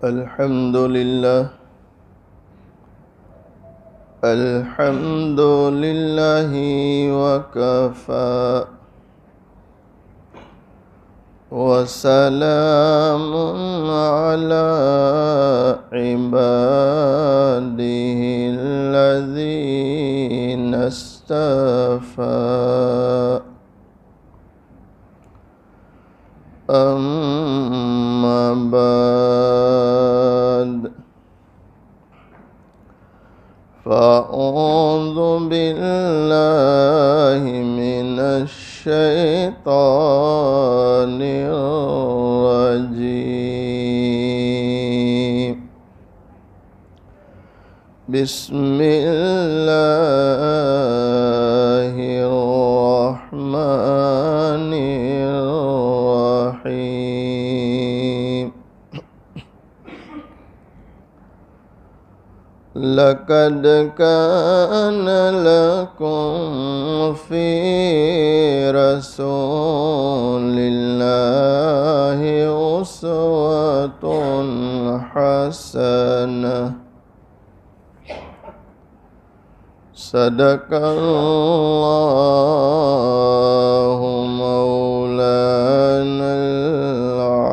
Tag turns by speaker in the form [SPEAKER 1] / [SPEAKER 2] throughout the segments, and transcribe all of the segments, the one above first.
[SPEAKER 1] الحمد لله الحمد لله وكفى وسلام على عباده الذين اصطفى أما بعد فأعوذ بالله من الشيطان الرجيم بسم الله الرحمن الرحيم لقد كان لكم في رسول الله أسوة حسنة صدق الله مولانا العظيم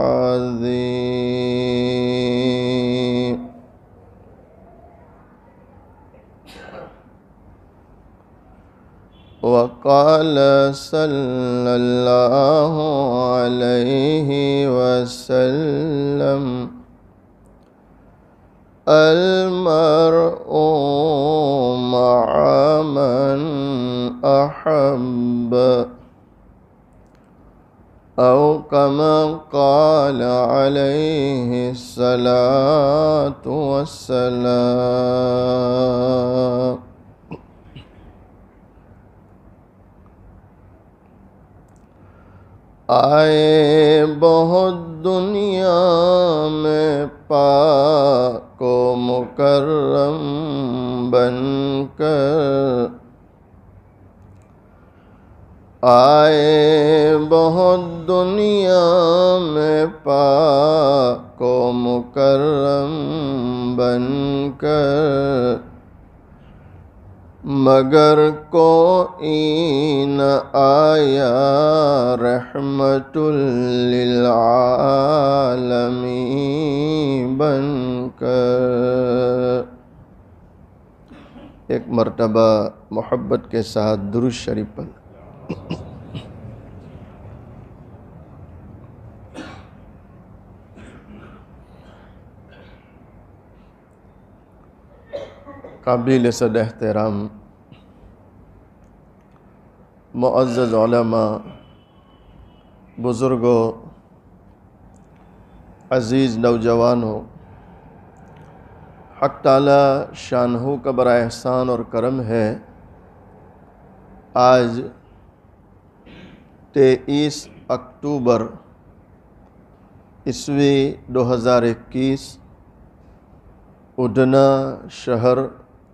[SPEAKER 1] وقال صلى الله عليه وسلم المرء مع من أحب أو كما قال عليه الصلاة والسلام آئے بہت دنیا میں پاک و مکرم بن کر آئے بہت دنیا میں پاک و مکرم بن کر مگر کوئی نہ آیا رحمت للعالمین بن کر۔ ایک مرتبہ محبت کے ساتھ درود شریف پڑھ۔ قابل صد احترام معزز علماء، بزرگوں، عزیز نوجوانوں، حق تعالی شانہ کا بڑا احسان اور کرم ہے، آج 23 اکتوبر عیسوی 2021 اڈنا شہر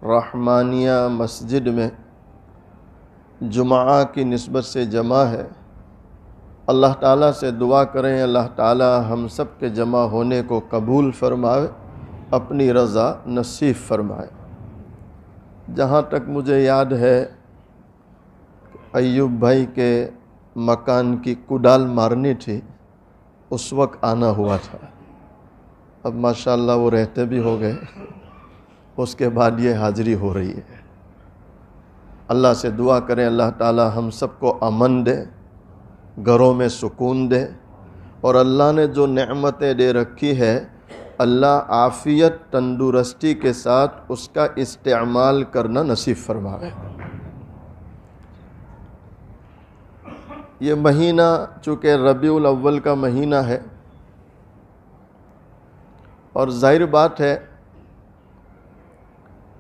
[SPEAKER 1] رحمانیہ مسجد میں جمعہ کی نسبت سے جمع ہے۔ اللہ تعالیٰ سے دعا کریں اللہ تعالیٰ ہم سب کے جمع ہونے کو قبول فرمائے، اپنی رضا نصیب فرمائے۔ جہاں تک مجھے یاد ہے ایوب بھائی کے مکان کی کدال مارنی تھی، اس وقت آنا ہوا تھا۔ اب ماشاءاللہ وہ رہتے بھی ہو گئے، اس کے بعد یہ حاضری ہو رہی ہے۔ اللہ سے دعا کریں اللہ تعالی ہم سب کو امن دے، گھروں میں سکون دے، اور اللہ نے جو نعمتیں دے رکھی ہے اللہ عافیت تندرستی کے ساتھ اس کا استعمال کرنا نصیب فرمائے۔ یہ مہینہ چونکہ ربیع الاول کا مہینہ ہے، اور ظاہر بات ہے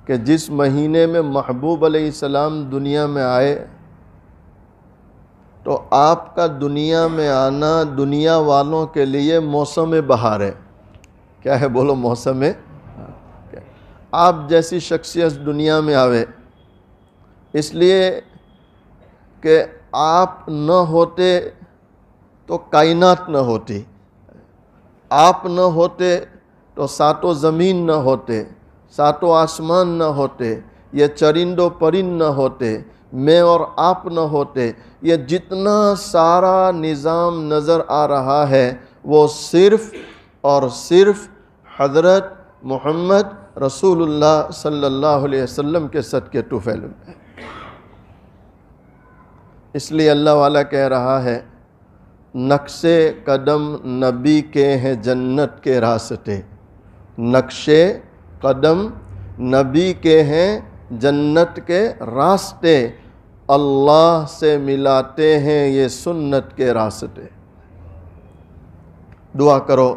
[SPEAKER 1] کہ جس مہینے میں محبوب علیہ السلام دنیا میں آئے تو آپ کا دنیا میں آنا دنیا والوں کے لیے موسم بہار ہے۔ کیا ہے بولو؟ موسم ہے۔ آپ جیسی شخصیت دنیا میں آوے اس لیے کہ آپ نہ ہوتے تو کائنات نہ ہوتی، آپ نہ ہوتے تو ساتوں زمین نہ ہوتے، ساتوں آسمان نہ ہوتے، یہ چرند و پرند نہ ہوتے، میں اور آپ نہ ہوتے، یہ جتنا سارا نظام نظر آ رہا ہے وہ صرف اور صرف حضرت محمد رسول اللہ صلی اللہ علیہ وسلم کے صدقے طفیل ہے۔ اس لیے اللہ والا کہہ رہا ہے نقش قدم نبی کے ہیں جنت کے راستے، نقش قدم نبی کے ہیں جنت کے راستے، اللہ سے ملاتے ہیں یہ سنت کے راستے۔ دعا کرو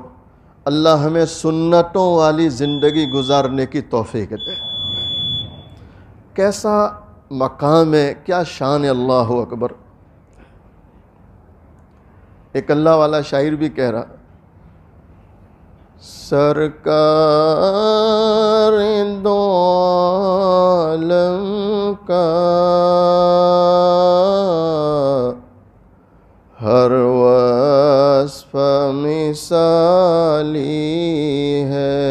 [SPEAKER 1] اللہ ہمیں سنتوں والی زندگی گزارنے کی توفیق دے۔ کیسا مقام ہے، کیا شان ہے، اللہ اکبر۔ ایک اللہ والا شاعر بھی کہہ رہا سرکار دو عالم کا ہر وصف مثالی ہے،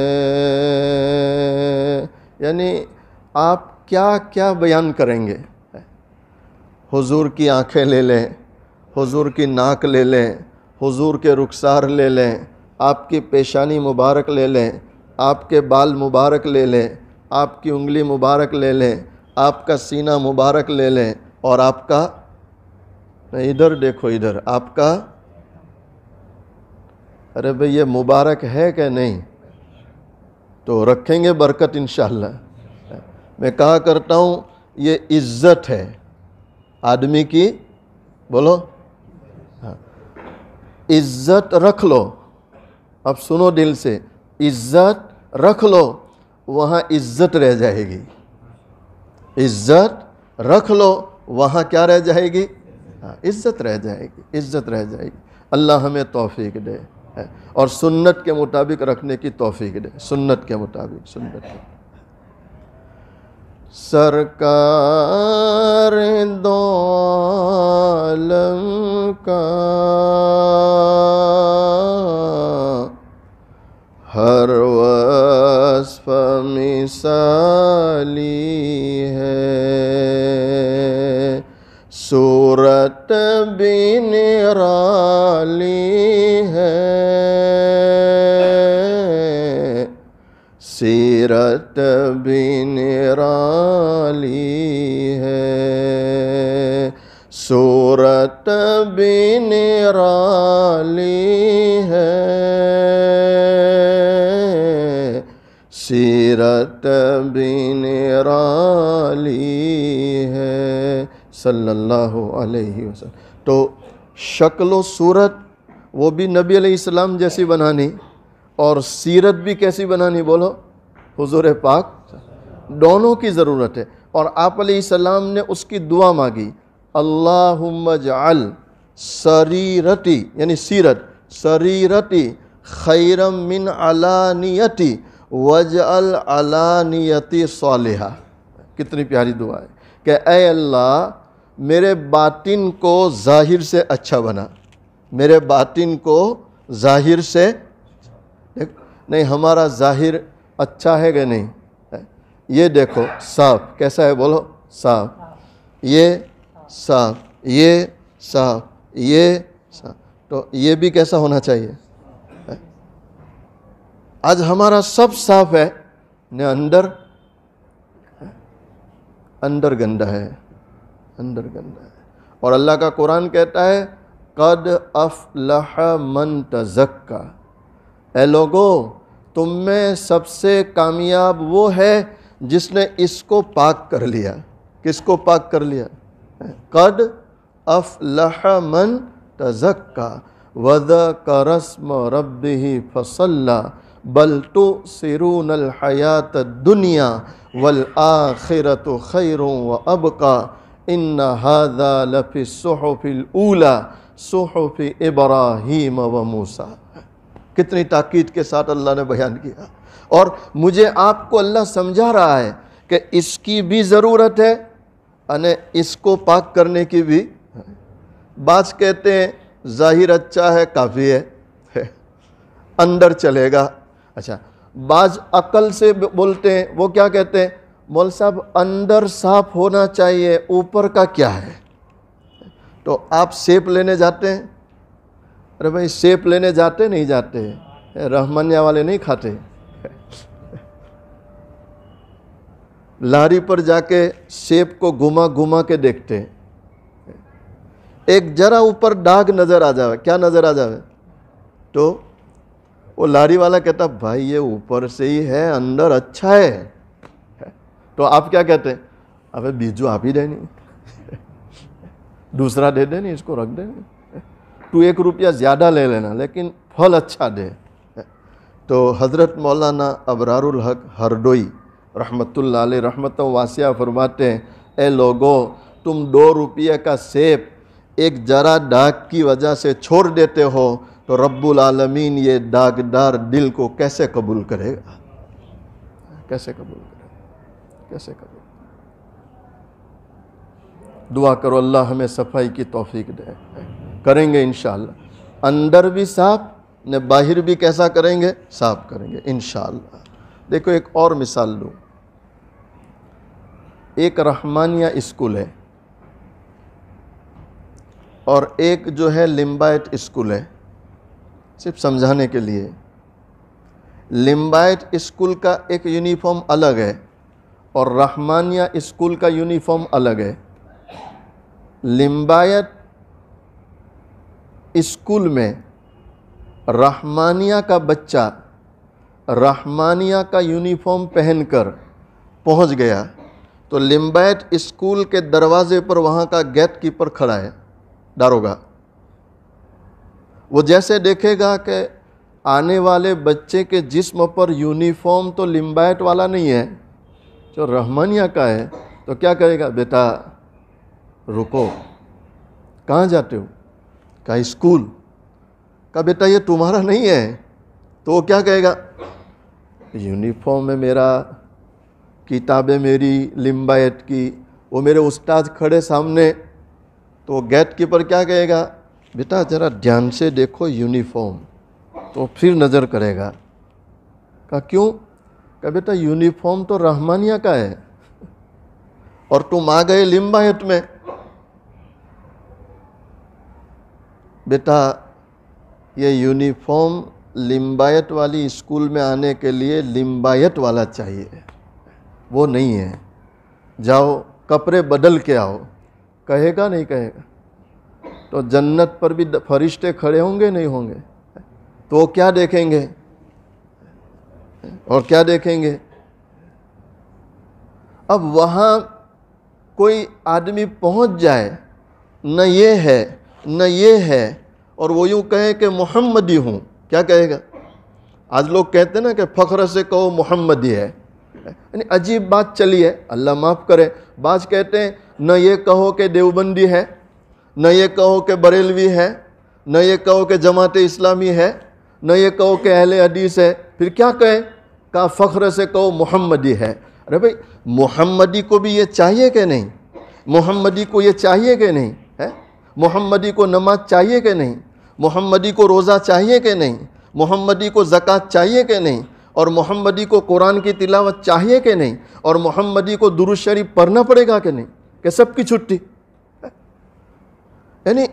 [SPEAKER 1] یعنی آپ کیا کیا بیان کریں گے؟ حضور کی آنکھیں لے لیں، حضور کی ناک لے لیں، حضور کے رخسار لے لیں، آپ کی پیشانی مبارک لے لیں، آپ کے بال مبارک لے لیں، آپ کی انگلی مبارک لے لیں، آپ کا سینہ مبارک لے لیں، اور آپ کا ادھر دیکھو، ادھر آپ کا، ارے بھئی یہ مبارک ہے کہ نہیں؟ تو رکھیں گے برکت انشاءاللہ۔ میں کہا کرتا ہوں یہ عزت ہے آدمی کی، بولو عزت رکھ لو، اب سنو دل سے، عزت رکھ لو، وہاں عزت رہ جائے گی، عزت رکھ لو وہاں کیا رہ جائے گی؟ عزت رہ جائے گی، عزت رہ جائے گی۔ اللہ ہمیں توفیق دے اور سنت کے مطابق رکھنے کی توفیق دے، سنت کے مطابق، سنت کے مطابق۔ سرکار دو عالم کا ہر وصف مثالی ہے، صورت بھی نرالی ہے، سیرت بھی نرالی ہے، صورت بھی نرالی ہے، سیرت بھی نرالی ہے، صلی اللہ علیہ وسلم۔ تو شکل و صورت وہ بھی نبی علیہ السلام جیسی بنانی، اور سیرت بھی کیسی بنانی؟ بولو حضور پاک، دونوں کی ضرورت ہے۔ اور آپ علیہ السلام نے اس کی دعا مانگی، اللہم اجعل سریرتی، یعنی سیرت، سریرتی خیرم من علانیتی وجعل علانیتی صالحہ۔ کتنی پیاری دعا ہے کہ اے اللہ میرے باطن کو ظاہر سے اچھا بنا، میرے باطن کو ظاہر سے، نہیں ہمارا ظاہر اچھا ہے کہ نہیں؟ یہ دیکھو صاف کیسا ہے، بولو صاف، یہ صاف، یہ صاف، یہ صاف، تو یہ بھی کیسا ہونا چاہیے؟ آج ہمارا سب صاف ہے، نہ اندر گندا ہے، اندر گندا ہے۔ اور اللہ کا قرآن کہتا ہے قد افلح من تزکا، اے لوگو تم میں سب سے کامیاب وہ ہے جس نے اس کو پاک کر لیا۔ کس کو پاک کر لیا؟ قد افلح من تزکا وذکر اسم ربہ فصلی بل تؤثرون الحیاۃ الدنیا والآخرۃ خیر وابقی ان ھذا لفی الصحف الاولی صحف ابراہیم وموسیٰ۔ کتنی تاکید کے ساتھ اللہ نے بیان کیا، اور مجھے آپ کو اللہ سمجھا رہا ہے کہ اس کی بھی ضرورت ہے، یعنی اس کو پاک کرنے کی بھی۔ بعض کہتے ہیں ظاہر اچھا ہے کافی ہے، اندر چلے گا۔ اچھا بعض عقل سے بولتے ہیں، وہ کیا کہتے ہیں، مول صاحب اندر صاف ہونا چاہیے، اوپر کا کیا ہے؟ تو آپ سیب لینے جاتے ہیں، ارے بھائی سیب لینے جاتے نہیں جاتے، رحمانیہ والے نہیں کھاتے، لاری پر جا کے سیب کو گھما گھما کے دیکھتے ہیں، ایک ذرا اوپر داغ نظر آ جائے، کیا نظر آ جائے، تو وہ لاری والا کہتا بھائی یہ اوپر سے ہی ہے، اندر اچھا ہے، تو آپ کیا کہتے ہیں، ابے بیجو آپ ہی دے نہیں، دوسرا دے دے نہیں، اس کو رکھ دے نہیں، تو 1 روپیہ زیادہ لے لینا لیکن پھل اچھا دے۔ تو حضرت مولانا ابرار الحق ہردوئی رحمت اللہ علیہ رحمت واسعہ فرماتے ہیں، اے لوگو تم 2 روپیہ کا سیب ایک ذرا داغ کی وجہ سے چھوڑ دیتے ہو تو رب العالمین یہ داغدار دل کو کیسے قبول کرے گا، کیسے قبول کرے گا، کیسے قبول؟ دعا کرو اللہ ہمیں صفائی کی توفیق دے، کریں گے انشاءاللہ، اندر بھی صاف نہ باہر بھی کیسا کریں گے، صاف کریں گے انشاءاللہ۔ دیکھو ایک اور مثال دوں، ایک رحمانیہ اسکول ہے اور ایک جو ہے لمبائٹ اسکول ہے، صرف سمجھانے کے لیے۔ لمبائٹ اسکول کا ایک یونیفارم الگ ہے اور رحمانیہ اسکول کا یونیفارم الگ ہے۔ لمبائٹ اسکول میں رحمانیہ کا بچہ رحمانیہ کا یونیفارم پہن کر پہنچ گیا تو لمبائٹ اسکول کے دروازے پر وہاں کا گیٹ کیپر کھڑا ہے، داروگا، وہ جیسے دیکھے گا کہ آنے والے بچے کے جسم پر یونیفارم تو لمبائٹ والا نہیں ہے، جو رحمانیہ کا ہے، تو کیا کہے گا، بیٹا رکو، کہاں جاتے ہو، کہا اسکول، کہا بیٹا یہ تمہارا نہیں ہے، تو وہ کیا کہے گا، یونیفارم ہے میرا، کتابیں میری لمبائٹ کی، وہ میرے استاد کھڑے سامنے، تو وہ گیٹ کیپر کیا کہے گا، بیٹا ذرا دھیان سے دیکھو یونیفارم، تو پھر نظر کرے گا، کہا کیوں، کہا بیٹا یونیفارم تو رحمانیہ کا ہے اور تم آ گئے لمبائٹ میں۔ بیٹا یہ یونیفارم لمبائٹ والی اسکول میں آنے کے لیے لمبائٹ والا چاہیے، وہ نہیں ہے، جاؤ کپڑے بدل کے آؤ، کہے گا نہیں کہے گا؟ تو جنت پر بھی فرشتے کھڑے ہوں گے نہیں ہوں گے؟ تو وہ کیا دیکھیں گے اور کیا دیکھیں گے؟ اب وہاں کوئی آدمی پہنچ جائے، نہ یہ ہے نہ یہ ہے، اور وہ یوں کہے کہ محمدی ہوں، کیا کہے گا؟ آج لوگ کہتے ہیں نا کہ فخر سے کہو محمدی ہے، یعنی عجیب بات چلی ہے، اللہ معاف کرے۔ بعض کہتے ہیں نہ یہ کہو کہ دیوبندی ہے، نہ یہ کہو کہ بریلوی ہے، نہ یہ کہو کہ جماعت اسلامی ہے، نہ یہ کہو کہ اہل حدیث ہے، پھر کیا کہیں؟ کہا فخر سے کہو محمدی ہے۔ ارے بھائی محمدی کو بھی یہ چاہیے کہ نہیں؟ محمدی کو یہ چاہیے کہ نہیں ہے؟ محمدی کو نماز چاہیے کہ نہیں؟ محمدی کو روزہ چاہیے کہ نہیں؟ محمدی کو زکوٰۃ چاہیے کہ نہیں؟ اور محمدی کو قرآن کی تلاوت چاہیے کہ نہیں؟ اور محمدی کو درود شریف پڑھنا پڑے گا کہ نہیں؟ کہ سب کی چھٹی؟ یعنی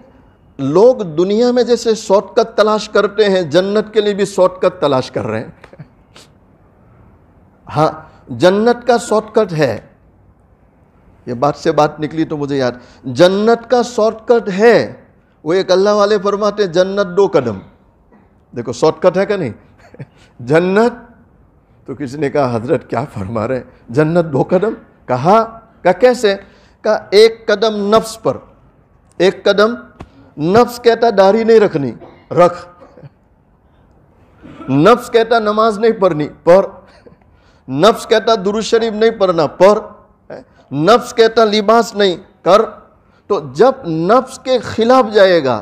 [SPEAKER 1] لوگ دنیا میں جیسے شارٹ کٹ تلاش کرتے ہیں، جنت کے لیے بھی شارٹ کٹ تلاش کر رہے ہیں۔ ہاں جنت کا شارٹ کٹ ہے، یہ بات سے بات نکلی تو مجھے یاد، جنت کا شارٹ کٹ ہے، وہ ایک اللہ والے فرماتے ہیں جنت 2 قدم، دیکھو شارٹ کٹ ہے کہ نہیں؟ جنت، تو کسی نے کہا حضرت کیا فرما رہے ہیں، جنت 2 قدم؟ کہا کیسے؟ کہا 1 قدم نفس پر، 1 قدم نفس کہتا داڑھی نہیں رکھنی، رکھ، نفس کہتا نماز نہیں پڑھنی، پڑھ، نفس کہتا درود شریف نہیں پڑھنا، پڑھ، نفس کہتا لباس نہیں کر۔ تو جب نفس کے خلاف جائے گا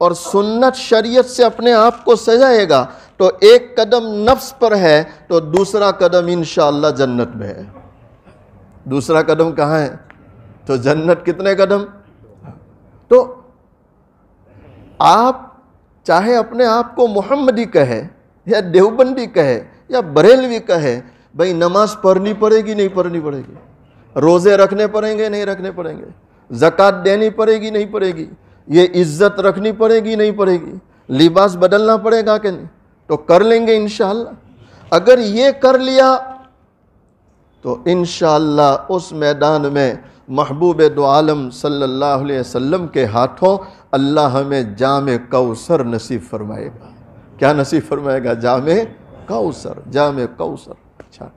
[SPEAKER 1] اور سنت شریعت سے اپنے آپ کو سجائے گا تو 1 قدم نفس پر ہے تو دوسرا قدم انشاءاللہ جنت میں ہے۔ دوسرا قدم کہاں ہے؟ تو جنت کتنے قدم؟ تو آپ چاہے اپنے آپ کو محمدی کہے یا دیوبندی کہے یا بریلوی کہے بھئی نماز پڑھنی پڑے گی نہیں پڑھنی پڑے گی، روزے رکھنے پڑیں گے نہیں رکھنے پڑیں گے، زکوٰۃ دینی پڑے گی نہیں پڑے گی، یہ عزت رکھنی پڑے گی نہیں پڑے گی، لباس بدلنا پڑے گا کہ نہیں، تو کر لیں گے انشاءاللہ۔ اگر یہ کر لیا تو انشاءاللہ اس میدان میں محبوب دو عالم صلی اللہ علیہ وسلم کے ہاتھوں اللہ ہمیں جام کوثر نصیب فرمائے گا۔ کیا نصیب فرمائے گا؟ جام کوثر، جام کوثر۔ اچھا،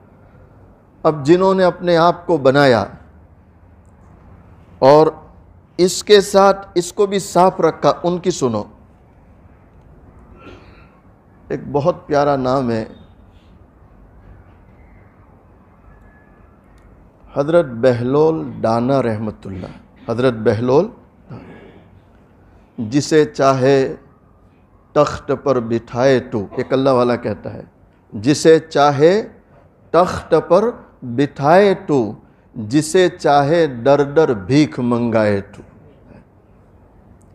[SPEAKER 1] اب جنہوں نے اپنے آپ کو بنایا اور اس کے ساتھ اس کو بھی صاف رکھا، ان کی سنو۔ ایک بہت پیارا نام ہے، حضرت بہلول ڈانا رحمت اللہ۔ حضرت بہلول، جسے چاہے تخت پر بٹھائے تو، ایک اللہ والا کہتا ہے، جسے چاہے تخت پر بٹھائے تو، جسے چاہے در در بھیک منگائے تو۔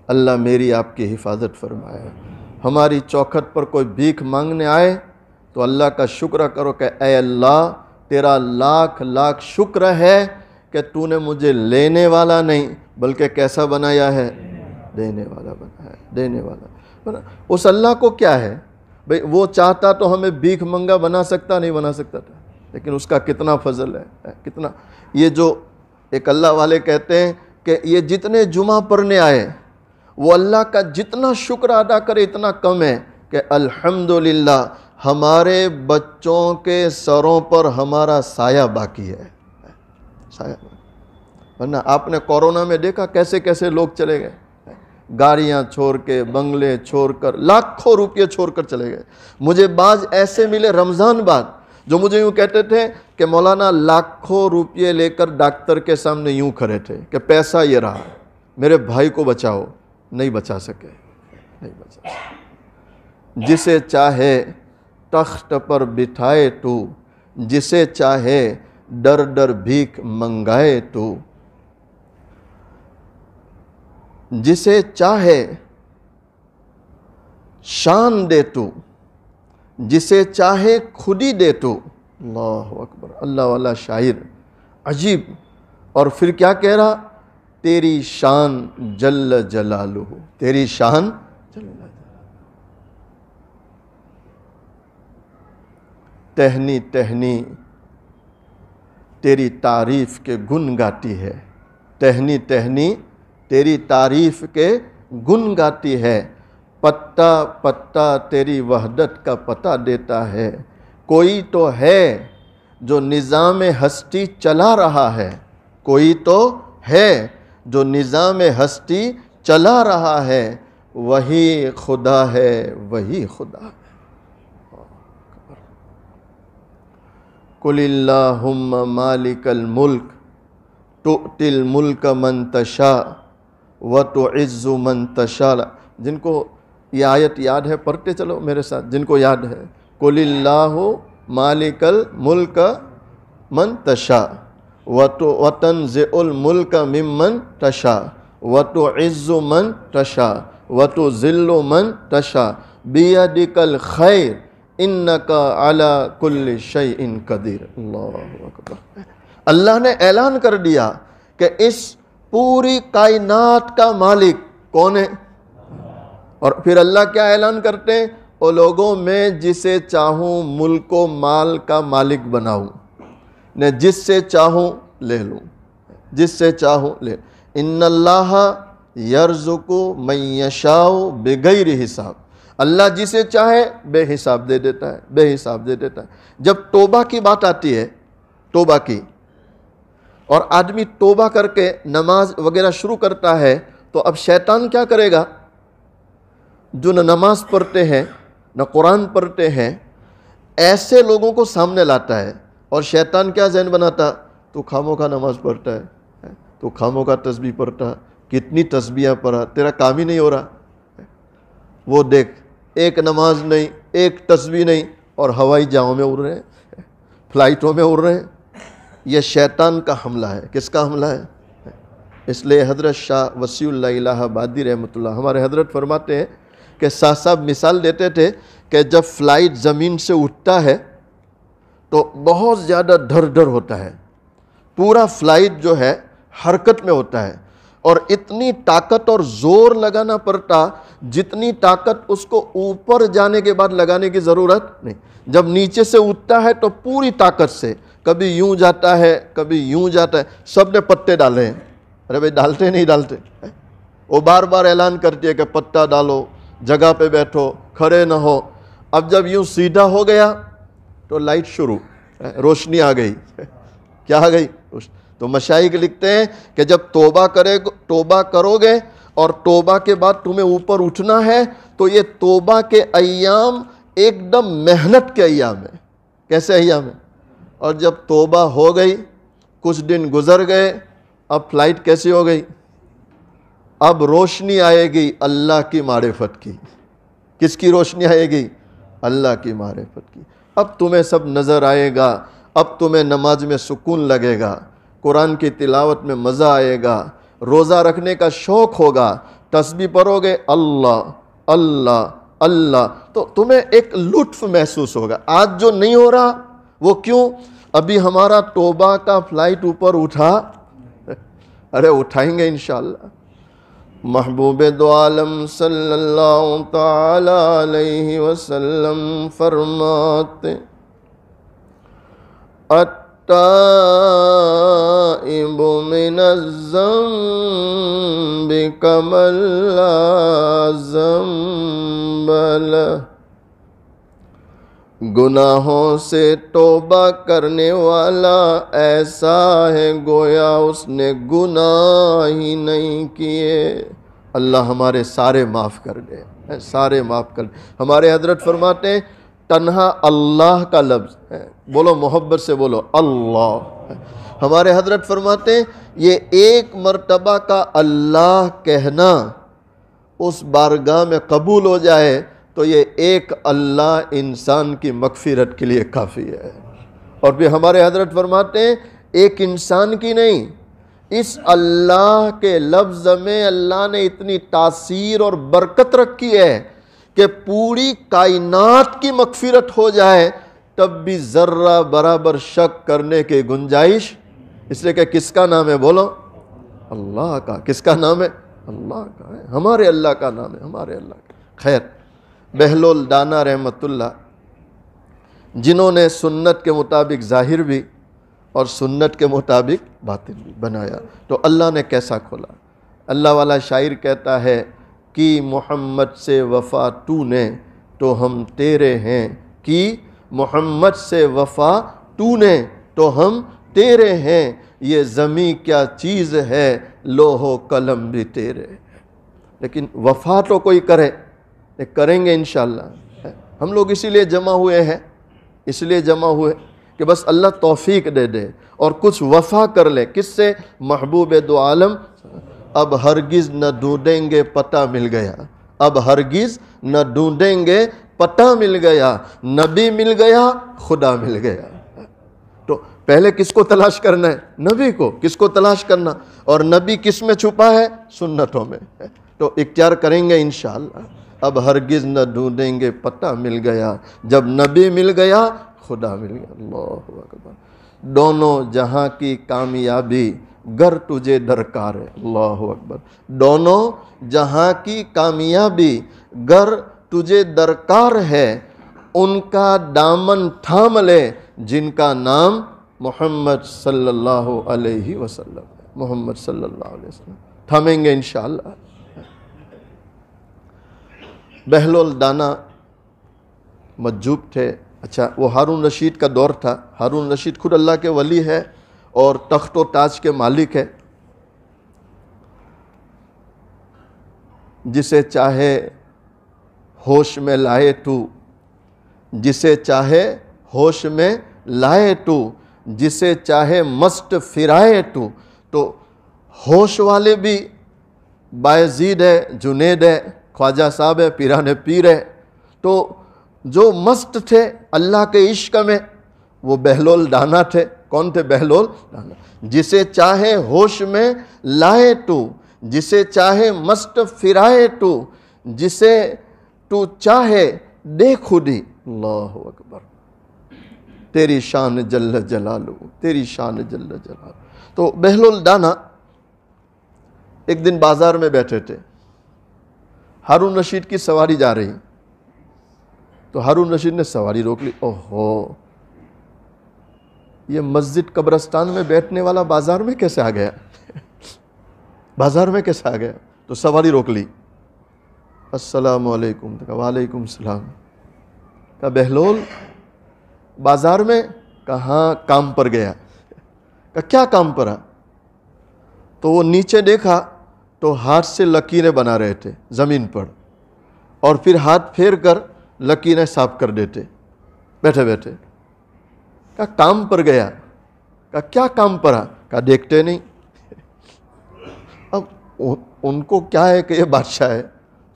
[SPEAKER 1] اللہ میری آپ کی حفاظت فرمائے۔ ہماری چوکھٹ پر کوئی بھیک مانگنے آئے تو اللہ کا شکر کرو کہ اے اللہ تیرا لاکھ لاکھ شکر ہے کہ تو نے مجھے لینے والا نہیں بلکہ کیسا بنایا ہے؟ دینے والا بنایا ہے، دینے والا۔ اس اللہ کو کیا ہے بھئی، وہ چاہتا تو ہمیں بھیک منگا بنا سکتا نہیں بنا سکتا تھا، لیکن اس کا کتنا فضل ہے، کتنا۔ یہ جو ایک اللہ والے کہتے ہیں کہ یہ جتنے جمعہ پڑھنے آئے وہ اللہ کا جتنا شکر ادا کرے اتنا کم ہے کہ الحمدللہ ہمارے بچوں کے سروں پر ہمارا سایہ باقی ہے، سایہ باقی۔ ورنہ آپ نے کورونا میں دیکھا کیسے کیسے لوگ چلے گئے، گاڑیاں چھوڑ کے، بنگلے چھوڑ کر، لاکھوں روپے چھوڑ کر چلے گئے۔ مجھے بعض ایسے ملے رمضان بعد جو مجھے یوں کہتے تھے کہ مولانا لاکھوں روپے لے کر ڈاکٹر کے سامنے یوں کھڑے تھے کہ پیسہ یہ رہا، میرے بھائی کو بچاؤ، نہیں بچا سکے، نہیں بچا سکے۔ جسے چاہے تخت پر بٹھائے تو، جسے چاہے در در بھیک منگائے تو، جسے چاہے شان دے تو، جسے چاہے خودی دے تو۔ اللہ اکبر، اللہ والا شاعر عجیب۔ اور پھر کیا کہہ رہا؟ تیری شان جل جلالہ، تیری شان جل جلالہ۔ ٹہنی ٹہنی تیری تعریف کے گن گاتی ہے، ٹہنی ٹہنی تیری تعریف کے گن گاتی ہے، پتا پتا تیری وحدت کا پتہ دیتا ہے۔ کوئی تو ہے جو نظام ہستی چلا رہا ہے، کوئی تو ہے جو نظام ہستی چلا رہا ہے، وہی خدا ہے، وہی خدا ہے۔ قل اللہم مالک الملک تؤتی الملک من تشاء وتعز من تشاء۔ جن کو یہ آیت یاد ہے پڑھتے چلو میرے ساتھ، جن کو یاد ہے۔ قل اللہ مالک الملک من تشاء وتنزع الملک ممن تشاء وتعز من تشاء وتذل من تشاء بیدک الخیر انک علی کل شیء قدیر۔ اللہ اکبر۔ اللہ نے اعلان کر دیا کہ اس پوری کائنات کا مالک کون ہے؟ اور پھر اللہ کیا اعلان کرتے ہیں؟ او لوگوں میں جسے چاہوں ملک و مال کا مالک بناؤں، نے جس سے چاہوں لے لوں، جس سے چاہوں لے۔ ان اللہ یرزق من یشاء بغیر حساب۔ اللہ جسے چاہے بے حساب دے دیتا ہے، بے حساب دے دیتا ہے۔ جب توبہ کی بات آتی ہے، توبہ کی، اور آدمی توبہ کر کے نماز وغیرہ شروع کرتا ہے تو اب شیطان کیا کرے گا؟ جو نہ نماز پڑھتے ہیں نہ قرآن پڑھتے ہیں، ایسے لوگوں کو سامنے لاتا ہے، اور شیطان کیا ذہن بناتا؟ تو خاموں کا نماز پڑھتا ہے، تو خاموں کا تسبیح پڑھتا، کتنی تسبیحاں پڑھا، تیرا کام ہی نہیں ہو رہا۔ وہ دیکھ، ایک نماز نہیں، ایک تسبیح نہیں، اور ہوائی جہاؤں میں اڑ رہے ہیں، فلائٹوں میں اڑ رہے ہیں۔ یہ شیطان کا حملہ ہے۔ کس کا حملہ ہے؟ اس لیے حضرت شاہ وسیع اللہ الہ آبادی رحمۃ اللہ، ہمارے حضرت فرماتے ہیں کہ شاہ صاحب مثال دیتے تھے کہ جب فلائٹ زمین سے اٹھتا ہے تو بہت زیادہ ڈر ہوتا ہے. پورا فلائٹ جو ہے حرکت میں ہوتا ہے اور اتنی طاقت اور زور لگانا پڑتا جتنی طاقت اس کو اوپر جانے کے بعد لگانے کی ضرورت نہیں. جب نیچے سے اٹھتا ہے تو پوری طاقت سے کبھی یوں جاتا ہے کبھی یوں جاتا ہے. سب نے پتے ڈالے ہیں. ارے بھائی ڈالتے نہیں ڈالتے؟ وہ بار بار اعلان کرتی ہے کہ پتہ ڈالو، جگہ پہ بیٹھو، کھڑے نہ ہو. اب جب یوں سیدھا ہو گیا تو لائٹ شروع، روشنی آ گئی. کیا آ گئی؟ تو مشائخ لکھتے ہیں کہ جب توبہ کرو گے اور توبہ کے بعد تمہیں اوپر اٹھنا ہے تو یہ توبہ کے ایام ایک دم محنت کے ایام ہیں. کیسے ایام ہیں؟ اور جب توبہ ہو گئی، کچھ دن گزر گئے، اب فلائٹ کیسی ہو گئی؟ اب روشنی آئے گی اللہ کی معرفت کی. کس کی روشنی آئے گی؟ اللہ کی معرفت کی. اب تمہیں سب نظر آئے گا. اب تمہیں نماز میں سکون لگے گا، قرآن کی تلاوت میں مزہ آئے گا، روزہ رکھنے کا شوق ہوگا، تسبیح پڑھو گے اللہ اللہ اللہ، تو تمہیں ایک لطف محسوس ہوگا. آج جو نہیں ہو رہا وہ کیوں؟ ابھی ہمارا توبہ کا فلائٹ اوپر اٹھا. ارے اٹھائیں گے انشاءاللہ. محبوب دو عالم صلی اللہ تعالی علیہ وسلم فرماتے التائب من الذنب کمن لا ذنب لہ. گناہوں سے توبہ کرنے والا ایسا ہے گویا اس نے گناہ ہی نہیں کیے. اللہ ہمارے سارے معاف کر دے، سارے معاف کر دے. ہمارے حضرت فرماتے ہیں تنہا اللہ کا لفظ ہے، بولو محبت سے بولو اللہ. ہمارے حضرت فرماتے ہیں یہ ایک مرتبہ کا اللہ کہنا اس بارگاہ میں قبول ہو جائے تو یہ ایک اللہ انسان کی مغفرت کے لیے کافی ہے. اور پھر ہمارے حضرت فرماتے ہیں ایک انسان کی نہیں، اس اللہ کے لفظ میں اللہ نے اتنی تاثیر اور برکت رکھی ہے کہ پوری کائنات کی مغفرت ہو جائے تب بھی ذرہ برابر شک کرنے کی گنجائش. اس لیے کہ کس کا نام ہے؟ بولو اللہ کا. کس کا نام ہے؟ اللہ کا ہے. ہمارے اللہ کا نام ہے، ہمارے اللہ کا. خیر، بہلول دانا رحمت اللہ جنہوں نے سنت کے مطابق ظاہر بھی اور سنت کے مطابق باطن بھی بنایا، تو اللہ نے کیسا کھولا. اللہ والا شاعر کہتا ہے کہ محمد سے وفا تو نے تو ہم تیرے ہیں، کہ محمد سے وفا تو نے تو ہم تیرے ہیں. یہ زمیں کیا چیز ہے لوح و قلم بھی تیرے. لیکن وفا تو کوئی کرے، کریں گے انشاءاللہ. ہم لوگ اسی لیے جمع ہوئے ہیں، اس لیے جمع ہوئے کہ بس اللہ توفیق دے دے اور کچھ وفا کر لے. کس سے؟ محبوب دو عالم. اب ہرگز نہ ڈھونڈیں گے پتہ مل گیا، اب ہرگز نہ ڈھونڈیں گے پتہ مل گیا، نبی مل گیا، خدا مل گیا. تو پہلے کس کو تلاش کرنا ہے؟ نبی کو. کس کو تلاش کرنا؟ اور نبی کس میں چھپا ہے؟ سنتوں میں. تو اختیار کریں گے انشاءاللہ. اب ہرگز نہ ڈھونڈیں گے پتہ مل گیا، جب نبی مل گیا خدا مل گیا. اللہ اکبر. دونوں جہاں کی کامیابی گر تجھے درکار ہے. اللہ اکبر. دونوں جہاں کی کامیابی گر تجھے درکار ہے، ان کا دامن تھام لے جن کا نام محمد صلی اللہ علیہ وسلم ہے. محمد صلی اللہ علیہ وسلم تھامیں گے انشاءاللہ. بہلول دانا مجذوب تھے. اچھا، وہ ہارون رشید کا دور تھا. ہارون رشید خود اللہ کے ولی ہے اور تخت و تاج کے مالک ہے. جسے چاہے ہوش میں لائے تو، جسے چاہے ہوش میں لائے تو، جسے چاہے مست فرائے تو. تو ہوش والے بھی بایزید ہے، جنید ہے، خواجہ صاحب ہے، پیران پیر ہے. تو جو مست تھے اللہ کے عشق میں وہ بہلول دانا تھے. کون تھے؟ بہلول دانا. جسے چاہے ہوش میں لائے تو، جسے چاہے مست فرائے تو، جسے تو چاہے دے خودی. اللہ اکبر. تیری شان جل جلالو، تیری شان جل جلالو۔ تو بہلول دانا ایک دن بازار میں بیٹھے تھے، ہارون رشید کی سواری جا رہی، تو ہارون رشید نے سواری روک لی۔ اوہو، یہ مسجد قبرستان میں بیٹھنے والا بازار میں کیسے آ گیا؟ بازار میں کیسے آ گیا؟ تو سواری روک لی۔ السلام علیکم، کہا وعلیکم السلام۔ کہا بہلول بازار میں؟ کہاں کام پر گیا۔ کہا کیا کام پر؟ تو وہ نیچے دیکھا تو ہاتھ سے لکیریں بنا رہے تھے زمین پر، اور پھر ہاتھ پھیر کر لکیریں صاف کر دیتے بیٹھے بیٹھے۔ کہا کام پر گیا۔ کہا کیا کام پر؟ کہا دیکھتے نہیں۔ اب ان کو کیا ہے کہ یہ بادشاہ ہے،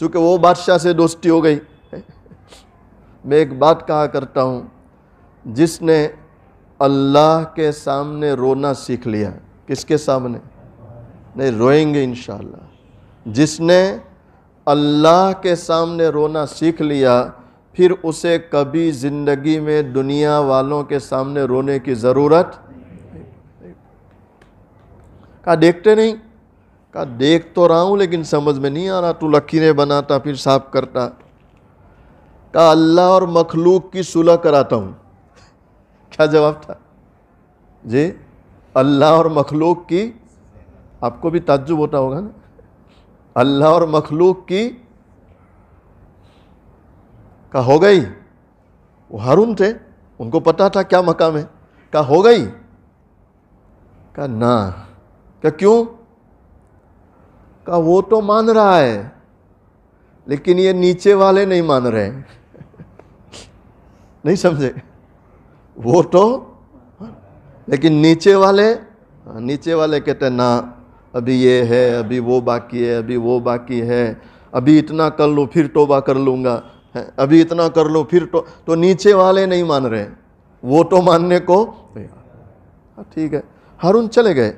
[SPEAKER 1] چونکہ وہ بادشاہ سے دوستی ہو گئی۔ میں ایک بات کہا کرتا ہوں، جس نے اللہ کے سامنے رونا سیکھ لیا، کس کے سامنے؟ نہیں، روئیں گے انشاءاللہ۔ جس نے اللہ کے سامنے رونا سیکھ لیا، پھر اسے کبھی زندگی میں دنیا والوں کے سامنے رونے کی ضرورت۔ کہا دیکھتے نہیں؟ کہا دیکھ تو رہا ہوں لیکن سمجھ میں نہیں آ رہا، تو لکیریں بناتا پھر صاف کرتا۔ کہا اللہ اور مخلوق کی صلح کراتا ہوں۔ کیا جواب تھا؟ جی، اللہ اور مخلوق کی، آپ کو بھی تعجب ہوتا ہوگا نا، اللہ اور مخلوق کی۔ کہا ہو گئی؟ وہ ہارون تھے، ان کو پتا تھا کیا مقام ہے۔ کہا ہو گئی؟ کہا نہ۔ کہا کیوں؟ کہا وہ تو مان رہا ہے لیکن یہ نیچے والے نہیں مان رہے۔ نہیں سمجھے؟ وہ تو، لیکن نیچے والے کہتے ہیں نا، ابھی یہ ہے، ابھی وہ باقی ہے، ابھی وہ باقی ہے، ابھی اتنا کر لوں پھر توبہ کر لوں گا، ابھی اتنا کر لوں پھر تو نیچے والے نہیں مان رہے، وہ تو ماننے کو۔ ٹھیک ہے، ہارون چلے گئے۔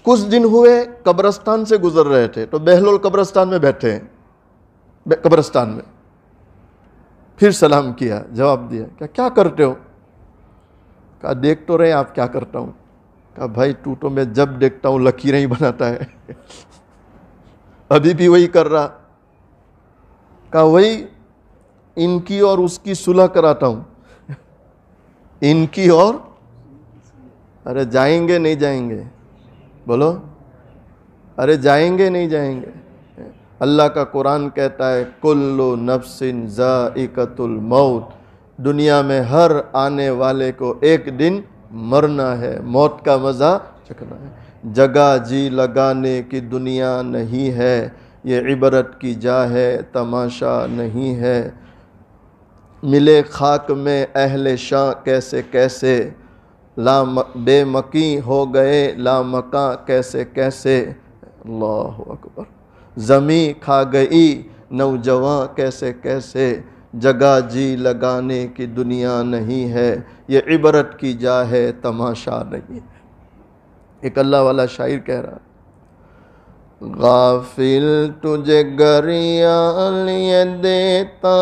[SPEAKER 1] کچھ دن ہوئے، قبرستان سے گزر رہے تھے تو بہلول قبرستان میں بیٹھے ہیں، قبرستان میں۔ پھر سلام کیا، جواب دیا، کیا کرتے ہو؟ کہا دیکھ تو رہے آپ کیا کرتا ہوں۔ کہا بھائی تو میں جب دیکھتا ہوں لکیریں ہی بناتا ہے، ابھی بھی وہی کر رہا۔ کہا وہی ان کی اور اس کی صلح کراتا ہوں، ان کی اور، ارے جائیں گے نہیں جائیں گے؟ بولو، ارے جائیں گے نہیں جائیں گے؟ اللہ کا قرآن کہتا ہے کل نفس ذائقۃ الموت، دنیا میں ہر آنے والے کو ایک دن مرنا ہے، موت کا مزہ چکھنا ہے۔ جگہ جی لگانے کی دنیا نہیں ہے، یہ عبرت کی جا ہے، تماشا نہیں ہے۔ ملے خاک میں اہل شاں کیسے کیسے، بے مکیں ہو گئے لامکاں کیسے کیسے۔ اللہ اکبر۔ زمیں کھا گئی نوجواں کیسے کیسے، جگہ جی لگانے کی دنیا نہیں ہے، یہ عبرت کی جا ہے، تماشا نہیں ہے۔ ایک اللہ والا شاعر کہہ رہا، غافل تجھے گریہ لیے دیتا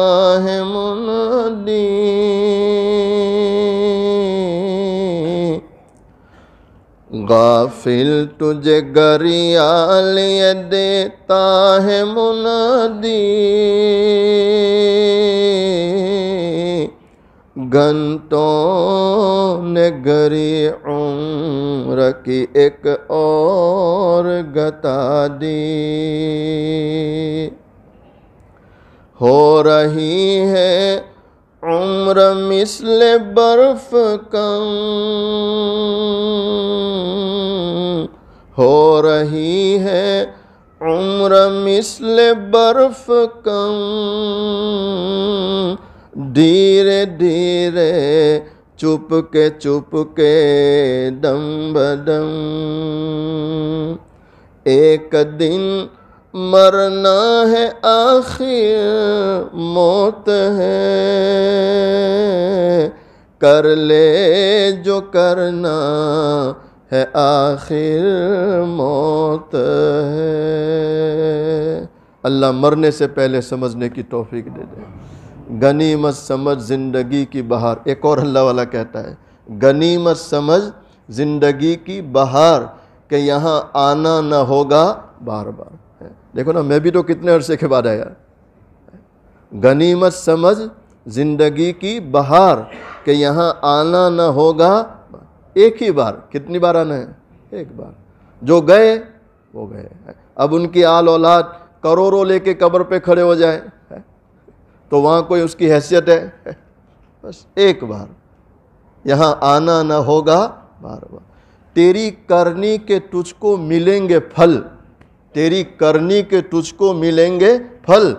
[SPEAKER 1] ہے منادی، غافل تجھے گریہ لیے دیتا ہے منادی، گھنٹوں نے گری عمر کی ایک اور گتا دی، ہو رہی ہے عمر مثل برف کم، ہو رہی ہے عمر مثل برف کم، دھیرے دھیرے چپ کے دم بدم، ایک دن مرنا ہے آخر موت ہے، کر لے جو کرنا ہے آخر موت ہے۔ اللہ مرنے سے پہلے سمجھنے کی توفیق دے دے۔ غنیمت سمجھ زندگی کی بہار. ایک اور اللہ والا کہتا ہے غنیمت سمجھ زندگی کی بہار کہ یہاں آنا نہ ہوگا بار بار. دیکھو نا میں بھی تو کتنے عرصے کے بعد آیا. غنیمت سمجھ زندگی کی بہار کہ یہاں آنا نہ ہوگا. ایک ہی بار. کتنی بار آنا ہے؟ ایک بار. جو گئے وہ گئے. اب ان کی آل اولاد کروڑوں لے کے قبر پہ کھڑے ہو جائیں تو وہاں کوئی اس کی حیثیت ہے؟ بس ایک بار. یہاں آنا نہ ہوگا بار بار. تیری کرنی کے تجھ کو ملیں گے پھل. تیری کرنی کے تجھ کو ملیں گے پھل.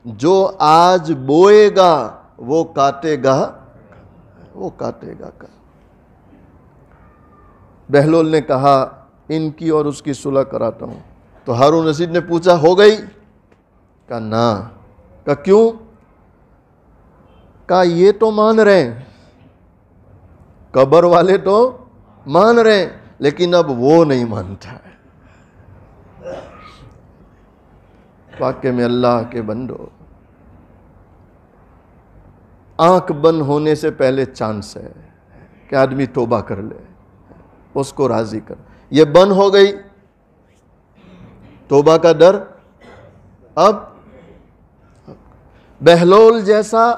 [SPEAKER 1] جو آج بوئے گا وہ کاٹے گا. وہ کاٹے گا. بہلول نے کہا ان کی اور اس کی صلح کراتا ہوں. تو ہارون رشید نے پوچھا ہو گئی؟ کہا نہ. کہا کیوں؟ کہا یہ تو مان رہے ہیں, قبر والے تو مان رہے ہیں, لیکن اب وہ نہیں مانتا ہے. واقعے میں اللہ کے بندو, آنکھ بند ہونے سے پہلے چانس ہے کہ آدمی توبہ کر لے, اس کو راضی کر. یہ بند ہو گئی توبہ کا ڈر. اب بہلول جیسا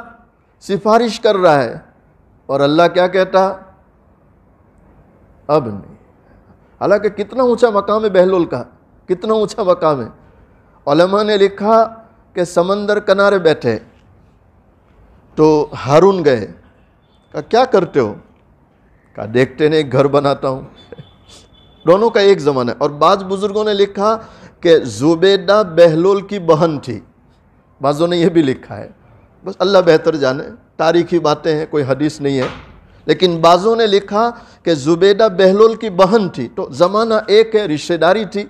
[SPEAKER 1] سفارش کر رہا ہے اور اللہ کیا کہتا؟ اب نہیں. حالانکہ کتنا اونچا مقام ہے بہلول کا, کتنا اونچا مقام ہے. علماء نے لکھا کہ سمندر کنارے بیٹھے تو ہارون گئے. کہا کیا کرتے ہو؟ کہا دیکھتے نہیں ایک گھر بناتا ہوں. دونوں کا ایک زمانہ ہے. اور بعض بزرگوں نے لکھا کہ زبیدہ بہلول کی بہن تھی. بعضوں نے یہ بھی لکھا ہے, بس اللہ بہتر جانے, تاریخی باتیں ہیں, کوئی حدیث نہیں ہے. لیکن بعضوں نے لکھا کہ زبیدہ بہلول کی بہن تھی, تو زمانہ ایک ہے, رشتہ داری تھی.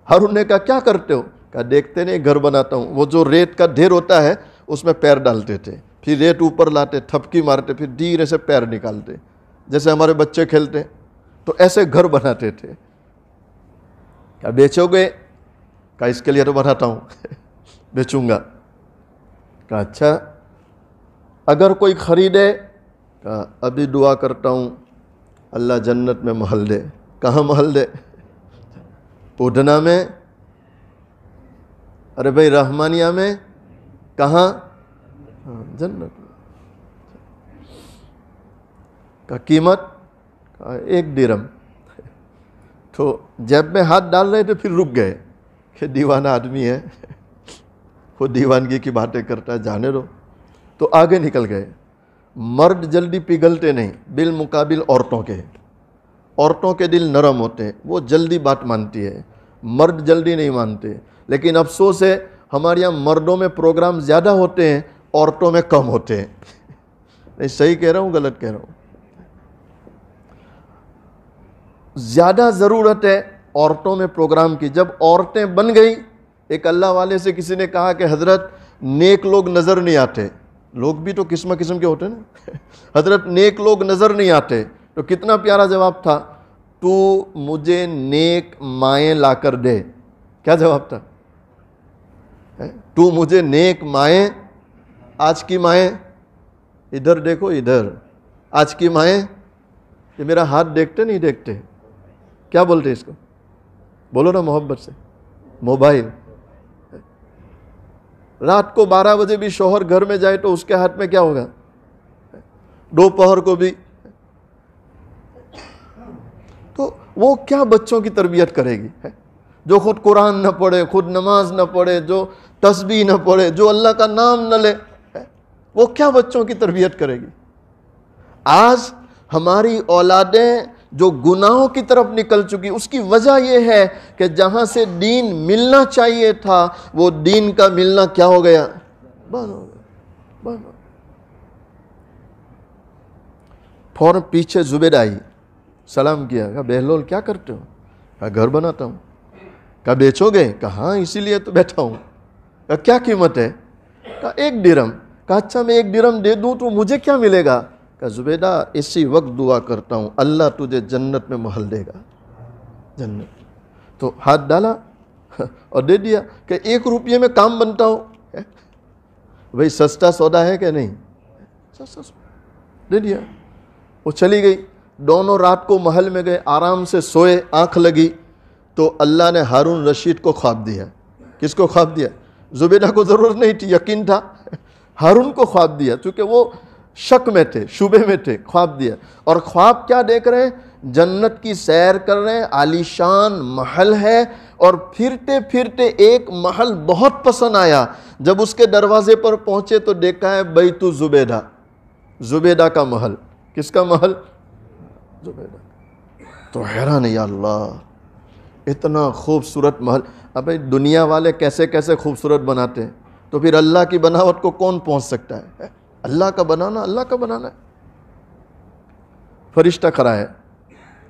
[SPEAKER 1] ہارون نے کہا کیا کرتے ہو؟ کہا دیکھتے نہیں گھر بناتا ہوں. وہ جو ریت کا ڈھیر ہوتا ہے اس میں پیر ڈالتے تھے, پھر ریت اوپر لاتے, تھپکی مارتے, پھر دھیرے سے پیر نکالتے, جیسے ہمارے بچے کھیلتے, تو ایسے گھر بناتے تھے. کیا بیچو گے؟ کہا اس کے لیے تو بناتا ہوں, بیچوں گا. کہا اچھا اگر کوئی خریدے؟ کہا ابھی دعا کرتا ہوں اللہ جنت میں محل دے. کہاں محل دے؟ اڈنا میں؟ ارے بھائی رحمانیہ میں؟ کہاں؟ جنت میں. کہا قیمت؟ کہا 1 درہم. تو جیب میں ہاتھ ڈال رہے تھے, پھر رک گئے کہ دیوانہ آدمی ہے, وہ دیوانگی کی باتیں کرتا ہے, جانے دو. تو آگے نکل گئے. مرد جلدی پگھلتے نہیں بالمقابل عورتوں کے. عورتوں کے دل نرم ہوتے ہیں, وہ جلدی بات مانتی ہے, مرد جلدی نہیں مانتے. لیکن افسوس ہے ہمارے یہاں مردوں میں پروگرام زیادہ ہوتے ہیں, عورتوں میں کم ہوتے ہیں. نہیں صحیح کہہ رہا ہوں غلط کہہ رہا ہوں؟ زیادہ ضرورت ہے عورتوں میں پروگرام کی. جب عورتیں بن گئی, ایک اللہ والے سے کسی نے کہا کہ حضرت نیک لوگ نظر نہیں آتے. لوگ بھی تو قسم قسم کے ہوتے ہیں نا. حضرت نیک لوگ نظر نہیں آتے. تو کتنا پیارا جواب تھا, تو مجھے نیک مائیں لا کر دے. کیا جواب تھا؟ تو مجھے نیک مائیں. آج کی مائیں ادھر دیکھو, ادھر آج کی مائیں یہ میرا ہاتھ دیکھتے نہیں دیکھتے. کیا بولتے اس کو؟ بولو نا محبت سے. موبائل. رات کو 12 بجے بھی شوہر گھر میں جائے تو اس کے ہاتھ میں کیا ہوگا؟ دوپہر کو بھی. تو وہ کیا بچوں کی تربیت کرے گی جو خود قرآن نہ پڑھے, خود نماز نہ پڑھے, جو تسبیح نہ پڑھے, جو اللہ کا نام نہ لے, وہ کیا بچوں کی تربیت کرے گی؟ آج ہماری اولادیں جو گناہوں کی طرف نکل چکی, اس کی وجہ یہ ہے کہ جہاں سے دین ملنا چاہیے تھا وہ دین کا ملنا کیا ہو گیا؟ بند ہو گیا. فوراً پیچھے زبید آئی, سلام کیا. کہا بہلول کیا کرتے ہو؟ کہا گھر بناتا ہوں. کہا بیچو گے؟ کہا ہاں اسی لیے تو بیٹھا ہوں. کہا کیا قیمت ہے؟ کہا 1 درہم. کہا اچھا میں 1 درہم دے دوں تو مجھے کیا ملے گا؟ کہ زبیدہ اسی وقت دعا کرتا ہوں اللہ تجھے جنت میں محل دے گا. جنت. تو ہاتھ ڈالا اور دے دیا کہ 1 روپیے میں کام بنتا ہو. بھئی سستا سودا ہے کہ نہیں؟ سستا سودا دے دیا. وہ چلی گئی. دونوں رات کو محل میں گئے, آرام سے سوئے, آنکھ لگی تو اللہ نے ہارون رشید کو خواب دیا. کس کو خواب دیا؟ زبیدہ کو ضرورت نہیں تھی, یقین تھا. ہارون کو خواب دیا کیونکہ وہ شک میں تھے, شبے میں تھے. خواب دیا. اور خواب کیا دیکھ رہے ہیں؟ جنت کی سیر کر رہے ہیں, عالیشان محل ہے, اور پھرتے پھرتے ایک محل بہت پسند آیا. جب اس کے دروازے پر پہنچے تو دیکھا ہے بیت زبیدہ, زبیدہ کا محل. کس کا محل؟ زبیدہ. تو حیران ہے, یا اللہ اتنا خوبصورت محل. اب دنیا والے کیسے کیسے خوبصورت بناتے ہیں, تو پھر اللہ کی بناوٹ کو کون پہنچ سکتا ہے؟ اللہ کا بنانا, اللہ کا بنانا ہے. فرشتہ کھڑا ہے,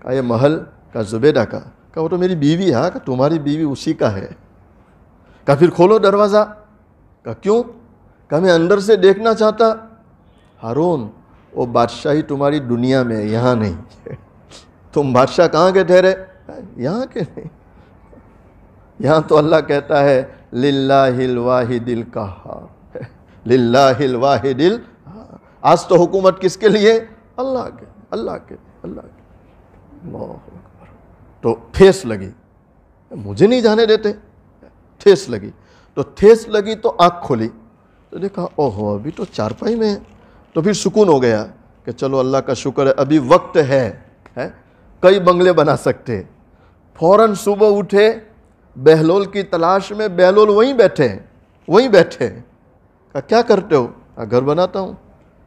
[SPEAKER 1] کہا یہ محل کا زبیدہ کا. کہا وہ تو میری بیوی ہے. کہ تمہاری بیوی اسی کا ہے. کہا پھر کھولو دروازہ. کہا کیوں؟ کہا میں اندر سے دیکھنا چاہتا. ہارون وہ بادشاہی تمہاری دنیا میں ہے, یہاں نہیں. تم بادشاہ کہاں کے ٹھہرے؟ یہاں کے نہیں. یہاں تو اللہ کہتا ہے للہ الواحد القہار, للہ الواحد القہار. آج تو حکومت کس کے لیے؟ اللہ کے, اللہ کے, اللہ کے. اللہ اکبر. تو ٹھیس لگی, مجھے نہیں جانے دیتے. ٹھیس لگی تو ٹھیس لگی تو آنکھ کھولی تو دیکھا اوہو ابھی تو چارپائی میں ہے. تو پھر سکون ہو گیا کہ چلو اللہ کا شکر ہے, ابھی وقت ہے, کئی بنگلے بنا سکتے. فوراً صبح اٹھے, بہلول کی تلاش میں. بہلول وہیں بیٹھے ہیں, وہیں بیٹھے. کہا کیا کرتے ہو؟ کہا گھر بناتا ہوں.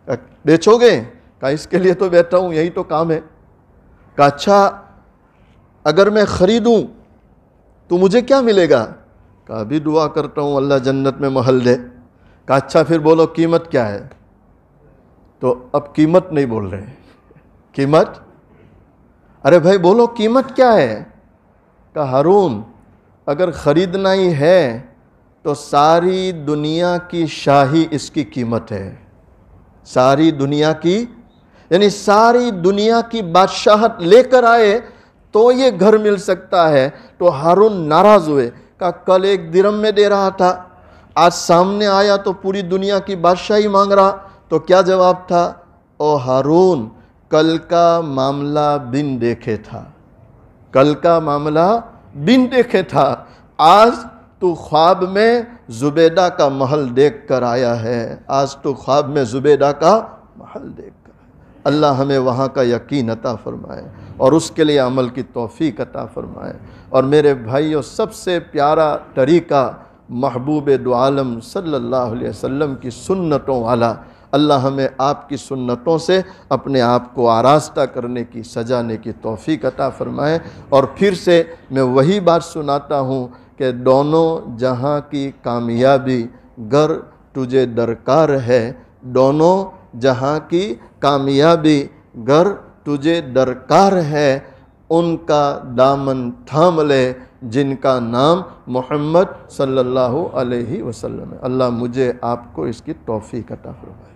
[SPEAKER 1] کہا بیچو گے؟ کہا اس کے لیے تو بیٹھا ہوں, یہی تو کام ہے. کہا اچھا اگر میں خریدوں تو مجھے کیا ملے گا؟ کہا ابھی دعا کرتا ہوں اللہ جنت میں محل دے. کہا اچھا پھر بولو قیمت کیا ہے؟ تو اب قیمت نہیں بول رہے. قیمت؟ ارے بھائی بولو قیمت کیا ہے؟ کہا ہارون اگر خریدنا ہی ہے تو ساری دنیا کی شاہی اس کی قیمت ہے. ساری دنیا کی, یعنی ساری دنیا کی بادشاہت لے کر آئے تو یہ گھر مل سکتا ہے. تو ہارون ناراض ہوئے. کہا کل 1 درہم میں دے رہا تھا, آج سامنے آیا تو پوری دنیا کی بادشاہی مانگ رہا. تو کیا جواب تھا؟ او ہارون کل کا معاملہ بن دیکھے تھا, کل کا معاملہ بن دیکھے تھا. آج تو خواب میں زبیدہ کا محل دیکھ کر آیا ہے. آج تو خواب میں زبیدہ کا محل دیکھ کر. اللہ ہمیں وہاں کا یقین عطا فرمائے اور اس کے لیے عمل کی توفیق عطا فرمائے. اور میرے بھائیوں سب سے پیارا طریقہ محبوب دو عالم صلی اللہ علیہ وسلم کی سنتوں والا. اللہ ہمیں آپ کی سنتوں سے اپنے آپ کو آراستہ کرنے کی, سجانے کی توفیق عطا فرمائے. اور پھر سے میں وہی بات سناتا ہوں کہ دونوں جہاں کی کامیابی گر تجھے درکار ہے, دونوں جہاں کی کامیابی گر تجھے درکار ہے, ان کا دامن تھام لے جن کا نام محمد صلی اللہ علیہ وسلم ہے. اللہ مجھے آپ کو اس کی توفیق عطا فرمائے.